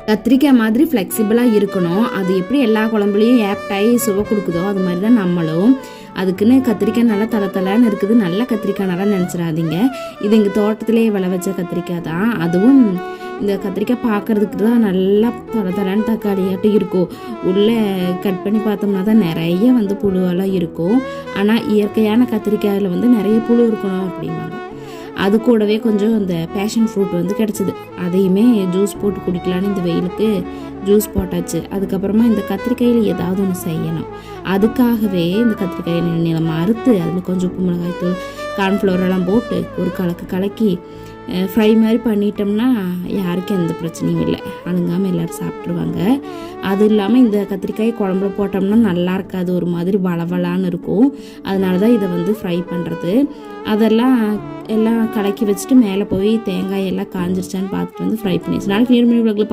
கத்திரிக்காய் மாதிரி ஃப்ளெக்சிபிளாக இருக்கணும். அது எப்படி எல்லா குழம்புலையும் ஆப்டாகி சுவை கொடுக்குதோ அது மாதிரி தான் நம்மளும். அதுக்குன்னு கத்திரிக்காய் நல்லா தலை இருக்குது, நல்ல கத்திரிக்காய் நல்லா நினச்சிடாதீங்க. இது எங்கள் தோட்டத்திலே விளை வச்ச கத்திரிக்காய் தான். அதுவும் இந்த கத்திரிக்காய் பார்க்குறதுக்கு தான் நல்லா தலைன்னு தக்காளியாட்டம் இருக்கும். உள்ளே கட் பண்ணி பார்த்தோம்னா தான் நிறைய புழுவெல்லாம் இருக்கும். ஆனால் இயற்கையான கத்திரிக்காயில் நிறைய புழு இருக்கணும் அப்படிம்பாங்க. அது கூடவே கொஞ்சம் இந்த பேஷன் ஃப்ரூட் கிடச்சிது. அதையுமே ஜூஸ் போட்டு குடிக்கலான்னு இந்த வெயிலுக்கு ஜூஸ் போட்டாச்சு. அதுக்கப்புறமா இந்த கத்திரிக்காயில் ஏதாவது ஒன்று செய்யணும். அதுக்காகவே இந்த கத்திரிக்காயை நிலம் அறுத்து அதில் கொஞ்சம் உப்பு மிளகாய்த்தூள் கார்ன்ஃப்ளவரெல்லாம் போட்டு ஒரு கலக்கி ஃப்ரை மாதிரி பண்ணிட்டோம்னா யாருக்கும் எந்த பிரச்சனையும் இல்லை, அழுங்காமல் எல்லோரும் சாப்பிட்ருவாங்க. அது இல்லாமல் இந்த கத்திரிக்காய் குழம்புல போட்டோம்னா நல்லா இருக்காது, ஒரு மாதிரி வளவலான்னு இருக்கும். அதனால தான் இதை ஃப்ரை பண்ணுறது. அதெல்லாம் எல்லாம் கலக்கி வச்சுட்டு மேலே போய் தேங்காய் எல்லாம் காஞ்சிருச்சான்னு பார்த்துட்டு ஃப்ரை பண்ணிடுச்சு. நாளைக்கு நீர்மணி விளக்கில்